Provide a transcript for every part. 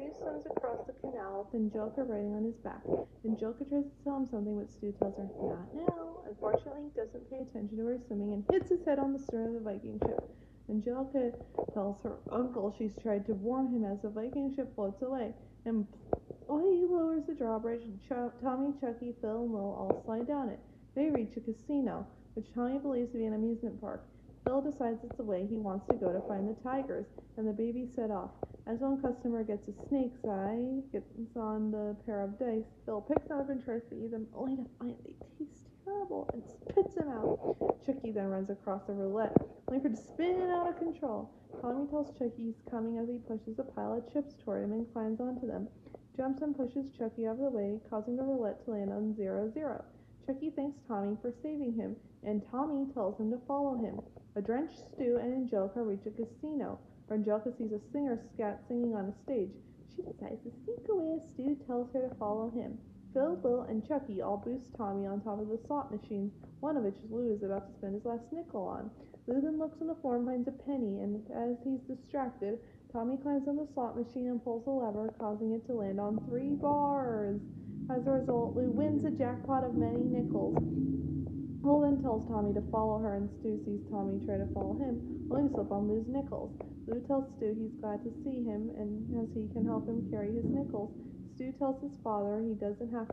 Stu swims across the canal with Angelica riding on his back. Angelica tries to tell him something, but Stu tells her, not now. Unfortunately, he doesn't pay attention to her swimming and hits his head on the stern of the Viking ship. Angelica tells her uncle she's tried to warn him as the Viking ship floats away, and he lowers the drawbridge, and Tommy, Chucky, Phil, and Lil all slide down it. They reach a casino, which Tommy believes to be an amusement park. Phil decides it's the way he wants to go to find the tigers, and the babies set off. As one customer gets a snake's eye, gets on the pair of dice, Phil picks them up and tries to eat them, only to find they taste terrible and spits them out. Chucky then runs across the roulette, only for it to spin out of control. Tommy tells Chucky he's coming as he pushes a pile of chips toward him and climbs onto them. Jumps and pushes Chucky out of the way, causing the roulette to land on 0-0. Chucky thanks Tommy for saving him, and Tommy tells him to follow him. A drenched Stu and Angelica reach a casino, where Angelica sees a singer scat singing on a stage. She decides to sneak away as Stu tells her to follow him. Phil, Lil, and Chucky all boost Tommy on top of the slot machines, one of which Lou is about to spend his last nickel on. Lou then looks on the floor and finds a penny, and as he's distracted, Tommy climbs on the slot machine and pulls the lever, causing it to land on 3 bars. As a result, Lou wins a jackpot of many nickels. Lou then tells Tommy to follow her, and Stu sees Tommy try to follow him, only to slip on Lou's nickels. Lou tells Stu he's glad to see him, and as he can help him carry his nickels. Stu tells his father he doesn't have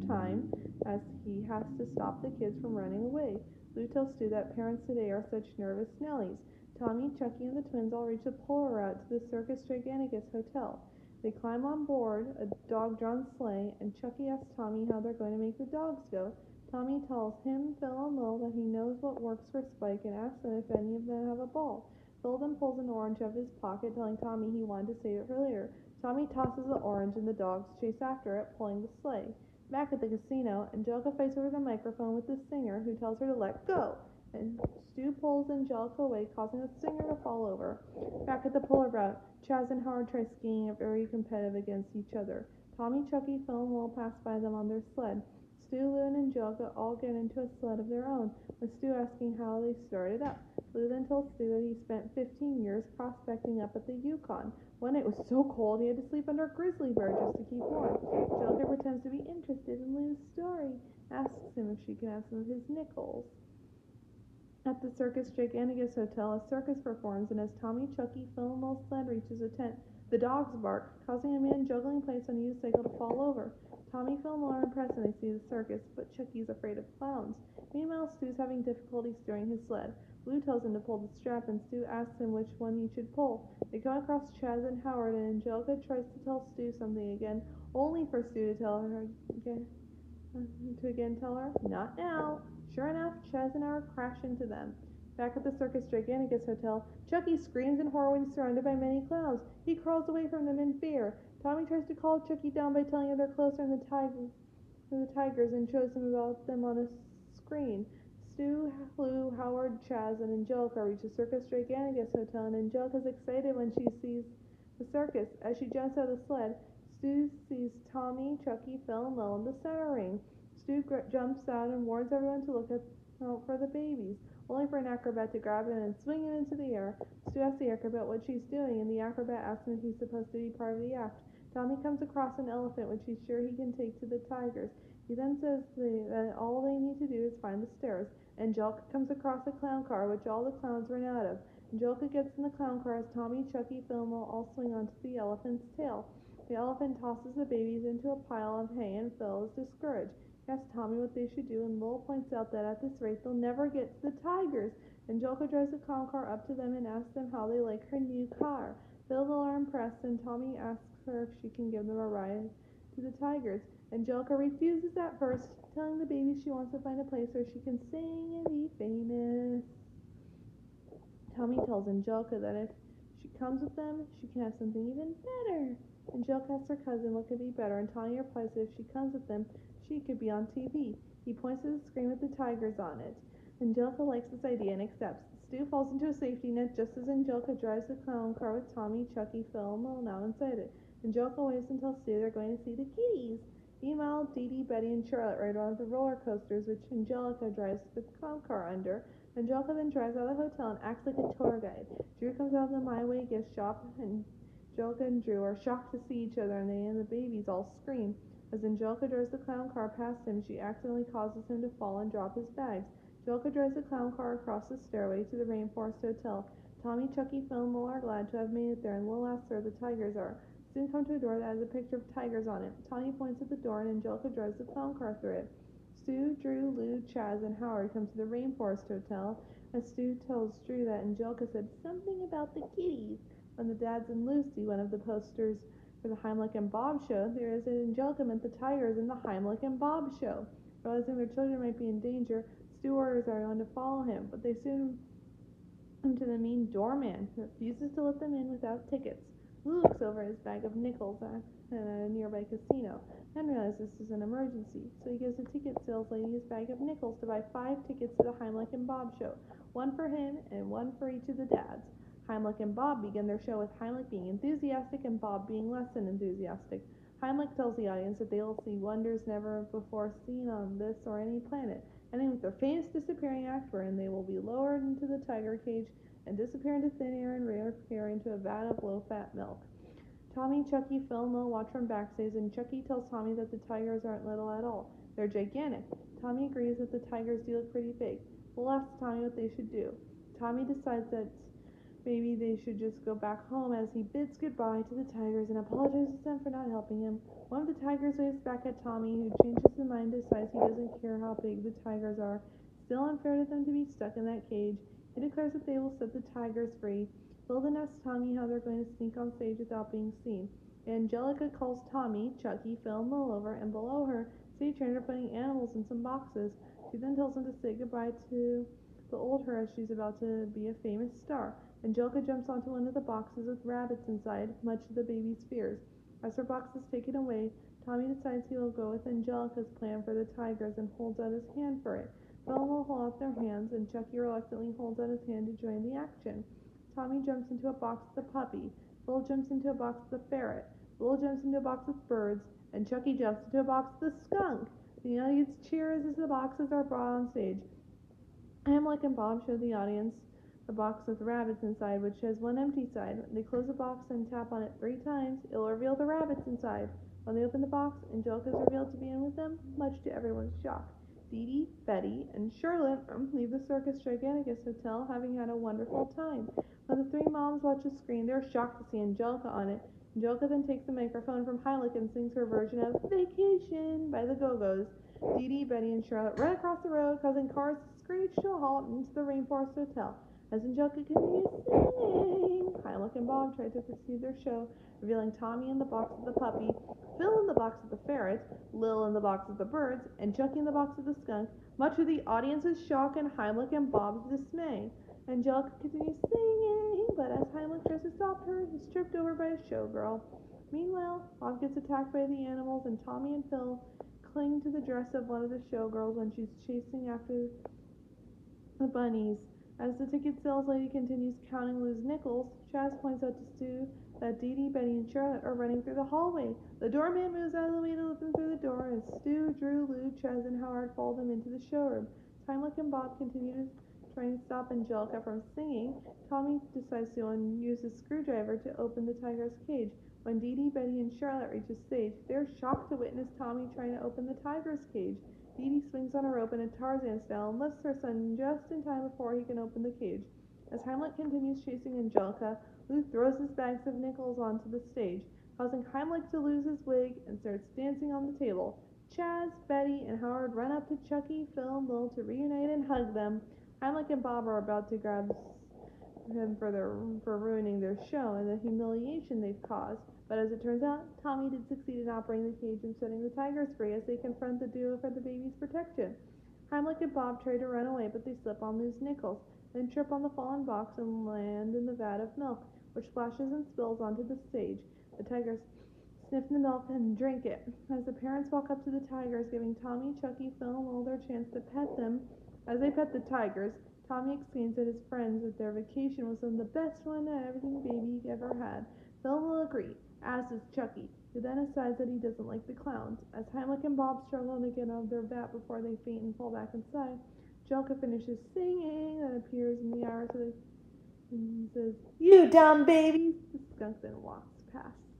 time, as he has to stop the kids from running away. Lou tells Stu that parents today are such nervous Nellies. Tommy, Chucky, and the twins all reach a polar route to the Circus Giganticus Hotel. They climb on board a dog-drawn sleigh, and Chucky asks Tommy how they're going to make the dogs go. Tommy tells him, Phil, and Lil that he knows what works for Spike and asks them if any of them have a ball. Phil then pulls an orange out of his pocket, telling Tommy he wanted to save it for later. Tommy tosses the orange, and the dogs chase after it, pulling the sleigh. Back at the casino, Angelica fights over the microphone with the singer, who tells her to let go, and Stu pulls Angelica away, causing the singer to fall over. Back at the polar route, Chaz and Howard try skiing and very competitive against each other. Tommy, Chucky, Phil, and Will pass by them on their sled. Stu, Lou, and Angelica all get into a sled of their own, with Stu asking how they started up. Lou then tells Stu that he spent 15 years prospecting up at the Yukon. One night it was so cold he had to sleep under a grizzly bear just to keep warm. Angelica pretends to be interested in Lou's story, asks him if she can have some of his nickels. At the Circus Giganticus Hotel, a circus performs, and as Tommy, Chucky, Phil, and Lil's sled reaches a tent, the dogs bark, causing a man juggling plates on a unicycle to fall over. Tommy, Phil, and Lil are impressed when they see the circus, but Chucky's afraid of clowns. Meanwhile, Stu's having difficulty steering his sled. Lou tells him to pull the strap, and Stu asks him which one he should pull. They come across Chaz and Howard, and Angelica tries to tell Stu something again, only for Stu to tell her not now. Sure enough, Chaz and Howard crash into them. Back at the Circus Giganticus Hotel, Chucky screams in horror when surrounded by many clowns. He crawls away from them in fear. Tommy tries to calm Chucky down by telling him they're closer than the tigers and shows him about them on a screen. Stu, Lou, Howard, Chaz, and Angelica reach the Circus Giganticus Hotel, and Angelica's excited when she sees the circus. As she jumps out of the sled, Stu sees Tommy, Chucky, Phil, and Lil in the center ring. Stu jumps out and warns everyone to look out for the babies, only for an acrobat to grab him and swing him into the air. Stu asks the acrobat what she's doing, and the acrobat asks him if he's supposed to be part of the act. Tommy comes across an elephant, which he's sure he can take to the tigers. He then says that all they need to do is find the stairs. Angelica comes across a clown car, which all the clowns ran out of. Angelica gets in the clown car as Tommy, Chucky, Phil, and Lil all swing onto the elephant's tail. The elephant tosses the babies into a pile of hay, and Phil is discouraged. He asks Tommy what they should do, and Lil points out that at this rate they'll never get to the tigers. Angelica drives the clown car up to them and asks them how they like her new car. Phil and Lil are impressed, and Tommy asks her if she can give them a ride to the tigers. Angelica refuses at first, telling the babies she wants to find a place where she can sing and be famous. Tommy tells Angelica that if she comes with them, she can have something even better. Angelica asks her cousin what could be better, and Tommy replies that if she comes with them, she could be on TV. He points to the screen with the tigers on it. Angelica likes this idea and accepts. Stu falls into a safety net just as Angelica drives the clown car with Tommy, Chucky, Phil, and Lil now inside it. Angelica waits and tells Stu they're going to see the kitties. Meanwhile, Dee Dee, Betty, and Charlotte ride one of the roller coasters, which Angelica drives the clown car under. Angelica then drives out of the hotel and acts like a tour guide. Drew comes out of the My Way gift shop, and Angelica and Drew are shocked to see each other, and they and the babies all scream. As Angelica drives the clown car past him, she accidentally causes him to fall and drop his bags. Angelica drives the clown car across the stairway to the Rainforest Hotel. Tommy, Chucky, Phil, and Lil are glad to have made it there, and Lil asks where the tigers are. Soon come to a door that has a picture of tigers on it. Tommy points at the door, and Angelica drives the clown car through it. Stu, Drew, Lou, Chaz, and Howard come to the Rainforest Hotel, as Stu tells Drew that Angelica said something about the kitties. On the Dads and Lucy, one of the posters for the Heimlich and Bob show, there is an Angelica meant the tigers in the Heimlich and Bob show. Realizing their children might be in danger, Stu orders everyone to follow him, but they soon come to the mean doorman, who refuses to let them in without tickets. Lou looks over his bag of nickels at a nearby casino and realizes this is an emergency, so he gives the ticket sales lady his bag of nickels to buy 5 tickets to the Heimlich and Bob show, one for him and one for each of the dads. Heimlich and Bob begin their show with Heimlich being enthusiastic and Bob being less than enthusiastic. Heimlich tells the audience that they will see wonders never before seen on this or any planet, ending with their famous disappearing act wherein they will be lowered into the tiger cage and disappear into thin air and reappear into a vat of low-fat milk. Tommy, Chucky, Phil, and Lil watch from backstage, and Chucky tells Tommy that the tigers aren't little at all. They're gigantic. Tommy agrees that the tigers do look pretty big. Lil asks Tommy what they should do. Tommy decides that maybe they should just go back home, as he bids goodbye to the tigers and apologizes to them for not helping him. One of the tigers waves back at Tommy, who changes his mind and decides he doesn't care how big the tigers are. Still unfair to them to be stuck in that cage. He declares that they will set the tigers free. Phil then asks Tommy how they're going to sneak on stage without being seen. Angelica calls Tommy, Chucky, Phil, and Lil over, and below her, stage trainers are putting animals in some boxes. She then tells them to say goodbye to the old her, as she's about to be a famous star. Angelica jumps onto one of the boxes with rabbits inside, much to the baby's fears. As her box is taken away, Tommy decides he will go with Angelica's plan for the tigers and holds out his hand for it. Phil will hold out their hands, and Chucky reluctantly holds out his hand to join the action. Tommy jumps into a box with the puppy. Phil jumps into a box with the ferret. Lil jumps into a box with birds, and Chucky jumps into a box with the skunk. The audience cheers as the boxes are brought on stage. Heimlich and Bob show the audience the box with rabbits inside, which has one empty side. When they close the box and tap on it 3 times, it will reveal the rabbits inside. When they open the box, Angelica is revealed to be in with them, much to everyone's shock. Dee Dee, Betty, and Charlotte leave the Circus Giganticus Hotel, having had a wonderful time. When the 3 moms watch the screen, they're shocked to see Angelica on it. Angelica then takes the microphone from Heimlich and sings her version of Vacation by the Go-Go's. Dee Dee, Betty, and Charlotte run across the road, causing cars to screech to a halt into the Rainforest Hotel. As Angelica continues singing, Heimlich and Bob try to pursue their show, revealing Tommy in the box with the puppy, Phil in the box with the ferret, Lil in the box with the birds, and Chucky in the box with the skunk, much to the audience's shock and Heimlich and Bob's dismay. Angelica continues singing, but as Heimlich tries to stop her, he's tripped over by a showgirl. Meanwhile, Bob gets attacked by the animals, and Tommy and Phil cling to the dress of one of the showgirls when she's chasing after the bunnies. As the ticket sales lady continues counting Lou's nickels, Chaz points out to Stu that Dee Dee, Betty, and Charlotte are running through the hallway. The doorman moves out of the way to let them through the door, as Stu, Drew, Lou, Chaz, and Howard follow them into the showroom. Heimlich and Bob continue to try and stop Angelica from singing. Tommy decides to use a screwdriver to open the tiger's cage. When Dee Dee, Betty, and Charlotte reach the stage, they're shocked to witness Tommy trying to open the tiger's cage. Dee Dee swings on a rope in a Tarzan style and lifts her son just in time before he can open the cage. As Heimlich continues chasing Angelica, Lou throws his bags of nickels onto the stage, causing Heimlich to lose his wig and starts dancing on the table. Chaz, Betty, and Howard run up to Chucky, Phil, and Lil to reunite and hug them. Heimlich and Bob are about to grab him for ruining their show and the humiliation they've caused. But as it turns out, Tommy did succeed in operating the cage and setting the tigers free as they confront the duo for the baby's protection. Heimlich and Bob try to run away, but they slip on loose nickels, then trip on the fallen box and land in the vat of milk, which splashes and spills onto the stage. The tigers sniff the milk and drink it. As the parents walk up to the tigers, giving Tommy, Chucky, Phil, and Lil their chance to pet them, as they pet the tigers, Tommy exclaims at his friends that their vacation was one of the best one that everything baby ever had. Phil will agree, as does Chucky, who then decides that he doesn't like the clowns. As Heimlich and Bob struggle to get out of their vat before they faint and fall back inside, Angelica finishes singing and appears in the hour and says, "You dumb babies!" The skunk then walks pass.